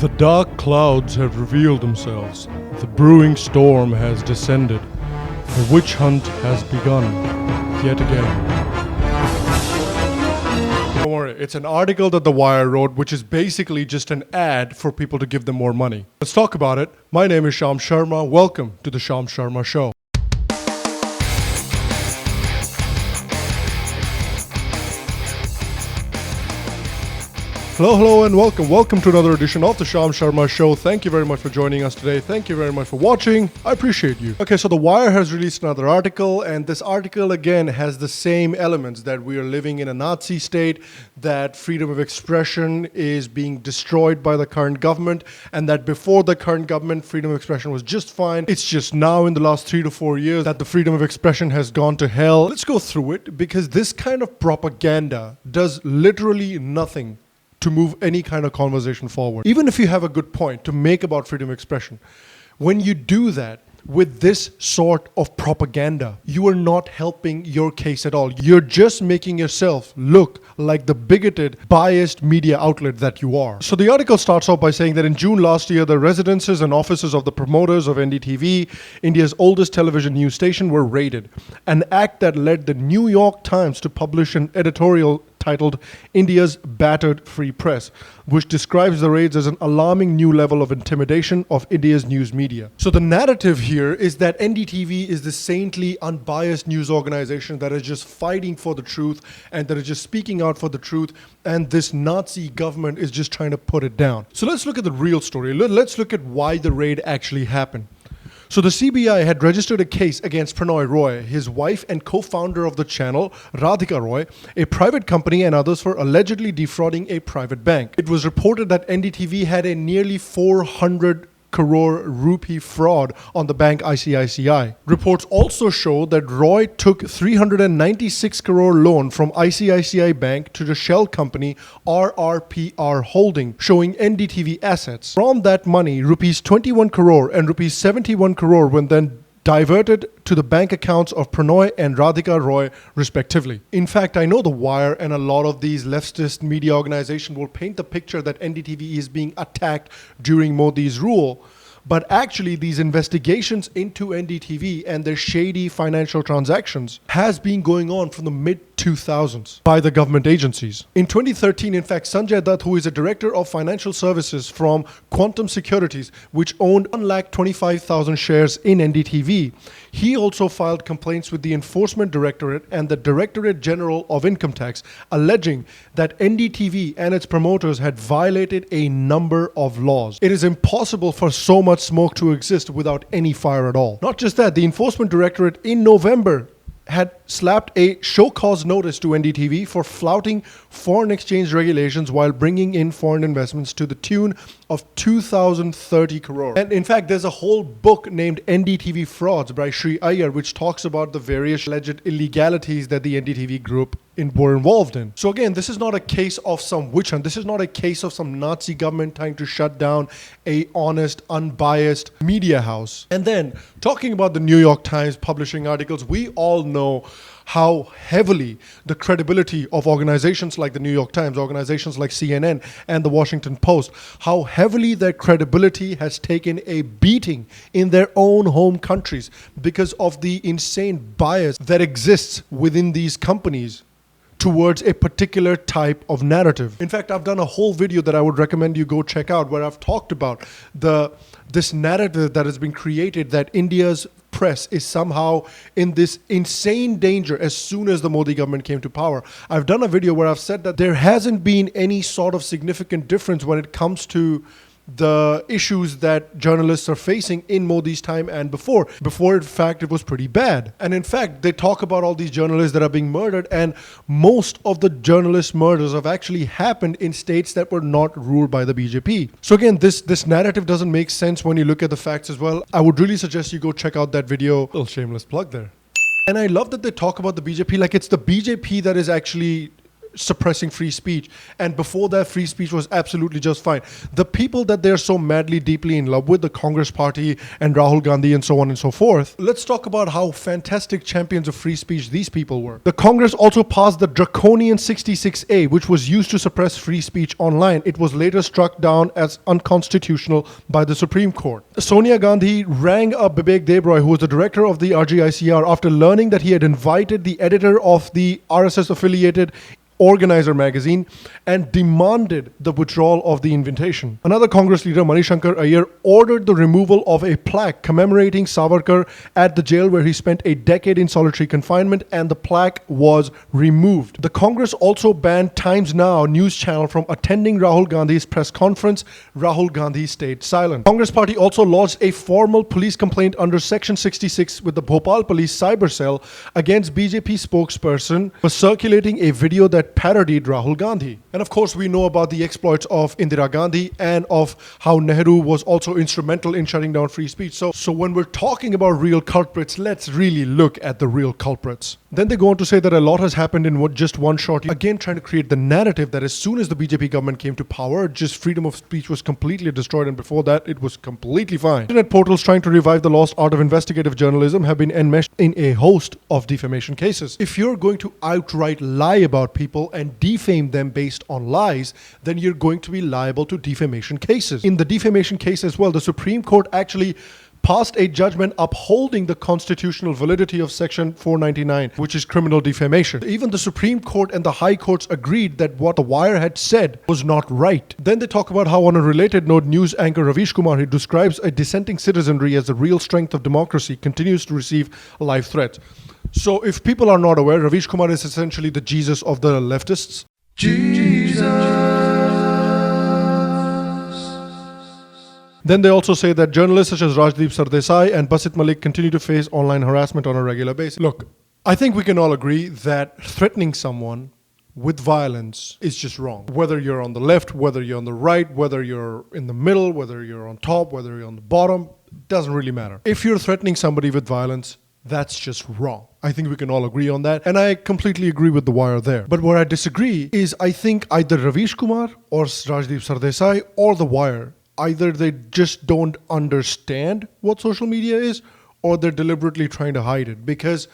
The dark clouds have revealed themselves. The brewing storm has descended. The witch hunt has begun, yet again. Don't worry, it's an article that The Wire wrote, which is basically just an ad for people to give them more money. Let's talk about it. My name is Sham Sharma. Welcome to the Sham Sharma Show. Hello and welcome. Welcome to another edition of the Sham Sharma Show. Thank you very much for joining us today. Thank you very much for watching. I appreciate you. Okay, so The Wire has released another article, and this article again has the same elements that we are living in a Nazi state, that freedom of expression is being destroyed by the current government, and that before the current government, freedom of expression was just fine. It's just now in the last 3 to 4 years that the freedom of expression has gone to hell. Let's go through it, because this kind of propaganda does literally nothing to move any kind of conversation forward. Even if you have a good point to make about freedom of expression, when you do that with this sort of propaganda, you are not helping your case at all. You're just making yourself look like the bigoted, biased media outlet that you are. So the article starts off by saying that in June last year, the residences and offices of the promoters of NDTV, India's oldest television news station, were raided. An act that led the New York Times to publish an editorial titled India's Battered Free Press, which describes the raids as an alarming new level of intimidation of India's news media. So the narrative here is that NDTV is the saintly, unbiased news organization that is just fighting for the truth and that is just speaking out for the truth, and this Nazi government is just trying to put it down. So let's look at the real story. Let's look at why the raid actually happened. So the CBI had registered a case against Ploy Roy, his wife and co-founder of the channel, Radhika Roy, a private company, and others for allegedly defrauding a private bank. It was reported that NDTV had a nearly 400 crore rupee fraud on the bank ICICI. Reports also show that Roy took 396 crore loan from ICICI Bank to the shell company RRPR Holding, showing NDTV assets. From that money, rupees 21 crore and rupees 71 crore were then diverted to the bank accounts of Ploy and Radhika Roy, respectively. In fact, I know The Wire and a lot of these leftist media organizations will paint the picture that NDTV is being attacked during Modi's rule. But actually, these investigations into NDTV and their shady financial transactions has been going on from the mid-2000s by the government agencies. In 2013, in fact, Sanjay Dutt, who is a director of financial services from Quantum Securities, which owned 125,000 shares in NDTV, he also filed complaints with the Enforcement Directorate and the Directorate General of Income Tax, alleging that NDTV and its promoters had violated a number of laws. It is impossible for so much smoke to exist without any fire at all. Not just that, the Enforcement Directorate in November had slapped a show cause notice to NDTV for flouting foreign exchange regulations while bringing in foreign investments to the tune of 2,030 crore. And in fact, there's a whole book named NDTV Frauds by Sri Iyer, which talks about the various alleged illegalities that the NDTV group were involved in. So again, this is not a case of some witch hunt. This is not a case of some Nazi government trying to shut down a honest, unbiased media house. And then, talking about the New York Times publishing articles, we all know how heavily the credibility of organizations like the New York Times, organizations like CNN and the Washington Post, how heavily their credibility has taken a beating in their own home countries because of the insane bias that exists within these companies towards a particular type of narrative. In fact, I've done a whole video that I would recommend you go check out, where I've talked about this narrative that has been created that India's press is somehow in this insane danger as soon as the Modi government came to power. I've done a video where I've said that there hasn't been any sort of significant difference when it comes to the issues that journalists are facing in Modi's time and before. Before, in fact, it was pretty bad. And in fact, they talk about all these journalists that are being murdered, and most of the journalist murders have actually happened in states that were not ruled by the BJP. So again, this narrative doesn't make sense when you look at the facts as well. I would really suggest you go check out that video. Little shameless plug there. And I love that they talk about the BJP like it's the BJP that is actually suppressing free speech. And before that, free speech was absolutely just fine. The people that they're so madly, deeply in love with, the Congress Party and Rahul Gandhi and so on and so forth, let's talk about how fantastic champions of free speech these people were. The Congress also passed the draconian 66A, which was used to suppress free speech online. It was later struck down as unconstitutional by the Supreme Court. Sonia Gandhi rang up Bibek Debroy, who was the director of the RGICR, after learning that he had invited the editor of the RSS-affiliated Organizer magazine and demanded the withdrawal of the invitation. Another Congress leader, Manishankar Iyer, ordered the removal of a plaque commemorating Savarkar at the jail where he spent a decade in solitary confinement, and the plaque was removed. The Congress also banned Times Now news channel from attending Rahul Gandhi's press conference. Rahul Gandhi stayed silent. Congress Party also lodged a formal police complaint under Section 66 with the Bhopal Police Cyber Cell against BJP spokesperson for circulating a video that parodied Rahul Gandhi. And of course, we know about the exploits of Indira Gandhi and of how Nehru was also instrumental in shutting down free speech. So when we're talking about real culprits, let's really look at the real culprits. Then they go on to say that a lot has happened in just one short year, again trying to create the narrative that as soon as the BJP government came to power, just freedom of speech was completely destroyed, and before that it was completely fine. Internet portals trying to revive the lost art of investigative journalism have been enmeshed in a host of defamation cases. If you're going to outright lie about people and defame them based on lies, then you're going to be liable to defamation cases. In the defamation case as well, the Supreme Court actually passed a judgment upholding the constitutional validity of Section 499, which is criminal defamation. Even the Supreme Court and the High Courts agreed that what The Wire had said was not right. Then they talk about how, on a related note, news anchor Ravish Kumar, who describes a dissenting citizenry as the real strength of democracy, continues to receive live threats. So if people are not aware, Ravish Kumar is essentially the Jesus of the leftists. Jesus. Then they also say that journalists such as Rajdeep Sardesai and Basit Malik continue to face online harassment on a regular basis. Look, I think we can all agree that threatening someone with violence is just wrong. Whether you're on the left, whether you're on the right, whether you're in the middle, whether you're on top, whether you're on the bottom, doesn't really matter. If you're threatening somebody with violence, that's just wrong. I think we can all agree on that. And I completely agree with The Wire there. But where I disagree is I think either Ravish Kumar or Rajdeep Sardesai or The Wire, either they just don't understand what social media is, or they're deliberately trying to hide it. Because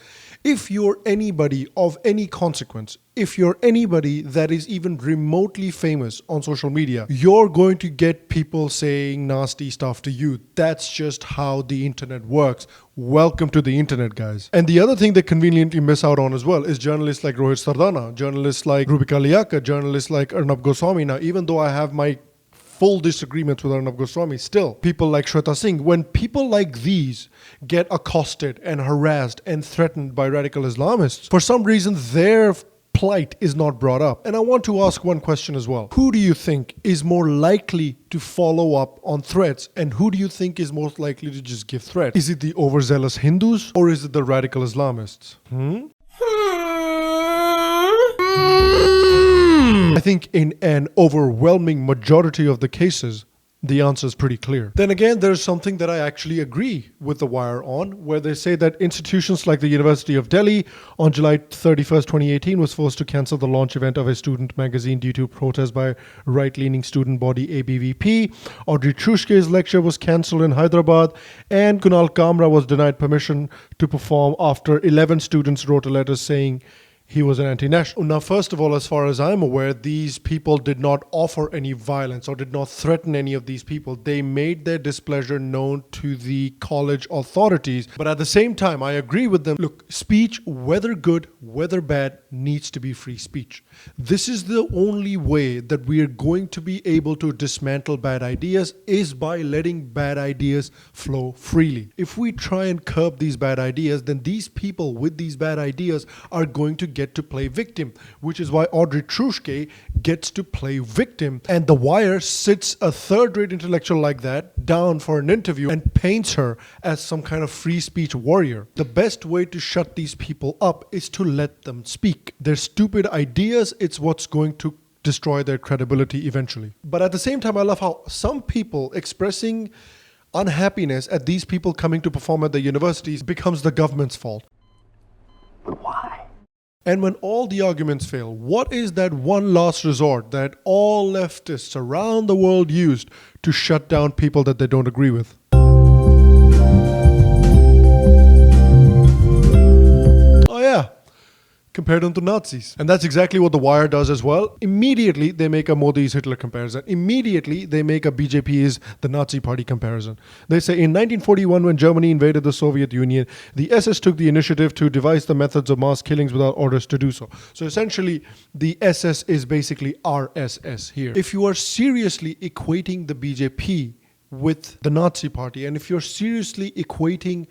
if you're anybody of any consequence, if you're anybody that is even remotely famous on social media, you're going to get people saying nasty stuff to you. That's just how the internet works. Welcome to the internet, guys. And the other thing they conveniently miss out on as well is journalists like Rohit Sardana, journalists like Rubika Liaka, journalists like Arnab Goswami. Now, even though I have my full disagreements with Arnab Goswami, still, people like Shweta Singh, when people like these get accosted and harassed and threatened by radical Islamists, for some reason their plight is not brought up. And I want to ask one question as well. Who do you think is more likely to follow up on threats, and who do you think is most likely to just give threats? Is it the overzealous Hindus or is it the radical Islamists? I think in an overwhelming majority of the cases, the answer is pretty clear. Then again, there's something that I actually agree with The Wire on, where they say that institutions like the University of Delhi on July 31st, 2018 was forced to cancel the launch event of a student magazine due to protest by right-leaning student body ABVP. Audrey Trushke's lecture was cancelled in Hyderabad, and Kunal Kamra was denied permission to perform after 11 students wrote a letter saying he was an anti-national. Now, first of all, as far as I'm aware, these people did not offer any violence or did not threaten any of these people. They made their displeasure known to the college authorities. But at the same time, I agree with them. Look, speech, whether good, whether bad, needs to be free speech. This is the only way that we are going to be able to dismantle bad ideas, is by letting bad ideas flow freely. If we try and curb these bad ideas, then these people with these bad ideas are going to get to play victim, which is why Audrey Trushke gets to play victim, and The Wire sits a third-rate intellectual like that down for an interview and paints her as some kind of free speech warrior. The best way to shut these people up is to let them speak. Their stupid ideas, it's what's going to destroy their credibility eventually. But at the same time, I love how some people expressing unhappiness at these people coming to perform at the universities becomes the government's fault. Why? And when all the arguments fail, what is that one last resort that all leftists around the world used to shut down people that they don't agree with? Oh yeah, compare them to Nazis. And that's exactly what The Wire does as well. Immediately, they make a Modi is Hitler comparison. Immediately, they make a BJP is the Nazi party comparison. They say in 1941, when Germany invaded the Soviet Union, the SS took the initiative to devise the methods of mass killings without orders to do so. So essentially, the SS is basically RSS here. If you are seriously equating the BJP with the Nazi party, and if you're seriously equating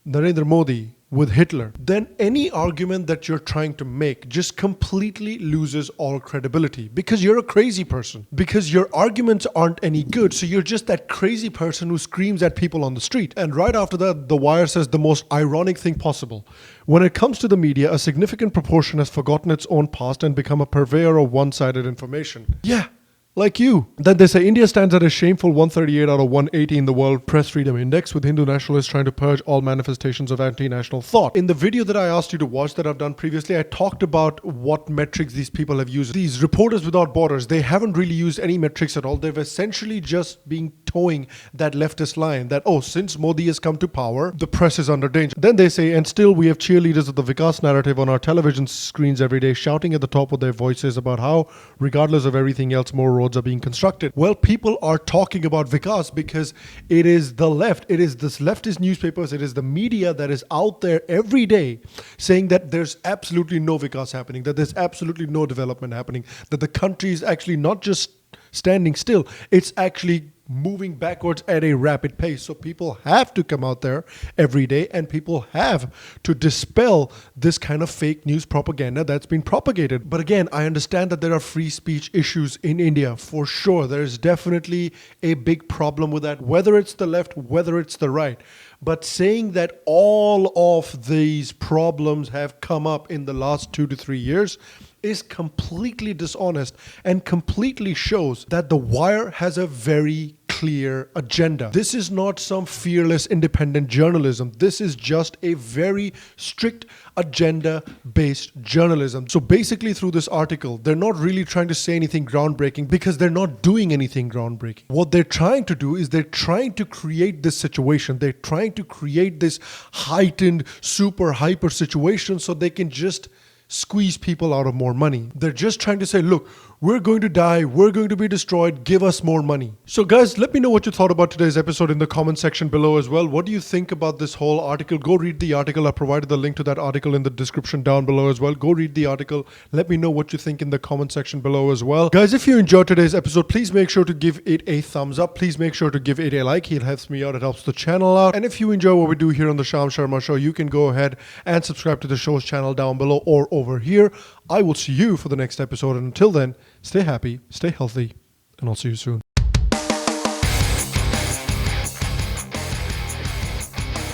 Narendra Modi with Hitler, then any argument that you're trying to make just completely loses all credibility because you're a crazy person, because your arguments aren't any good. So you're just that crazy person who screams at people on the street. And right after that, The Wire says the most ironic thing possible. When it comes to the media, a significant proportion has forgotten its own past and become a purveyor of one-sided information. Yeah. Like you. Then they say India stands at a shameful 138 out of 180 in the World Press Freedom Index, with Hindu nationalists trying to purge all manifestations of anti-national thought. In the video that I asked you to watch that I've done previously, I talked about what metrics these people have used. These Reporters Without Borders, they haven't really used any metrics at all. They've essentially just been towing that leftist line that, oh, since Modi has come to power, the press is under danger. Then they say, and still we have cheerleaders of the Vikas narrative on our television screens every day, shouting at the top of their voices about how, regardless of everything else, more roads are being constructed. Well, people are talking about Vikas because it is the left, it is this leftist newspapers, it is the media that is out there every day saying that there's absolutely no Vikas happening, that there's absolutely no development happening, that the country is actually not just standing still, it's actually moving backwards at a rapid pace. So people have to come out there every day and people have to dispel this kind of fake news propaganda that's been propagated. But again, I understand that there are free speech issues in India for sure. There is definitely a big problem with that, whether it's the left, whether it's the right. But saying that all of these problems have come up in the last 2 to 3 years is completely dishonest and completely shows that The Wire has a very clear agenda. This is not some fearless independent journalism. This is just a very strict agenda-based journalism. So basically through this article, they're not really trying to say anything groundbreaking because they're not doing anything groundbreaking. What they're trying to do is they're trying to create this situation. They're trying to create this heightened, super hyper situation so they can just squeeze people out of more money. They're just trying to say, look, we're going to die, we're going to be destroyed, give us more money. So guys, let me know what you thought about today's episode in the comment section below as well. What do you think about this whole article? Go read the article. I provided the link to that article in the description down below as well. Go read the article. Let me know what you think in the comment section below as well. Guys, if you enjoyed today's episode, please make sure to give it a thumbs up. Please make sure to give it a like. It helps me out. It helps the channel out. And if you enjoy what we do here on the Sham Sharma Show, you can go ahead and subscribe to the show's channel down below or over here. I will see you for the next episode. And until then, stay happy, stay healthy, and I'll see you soon.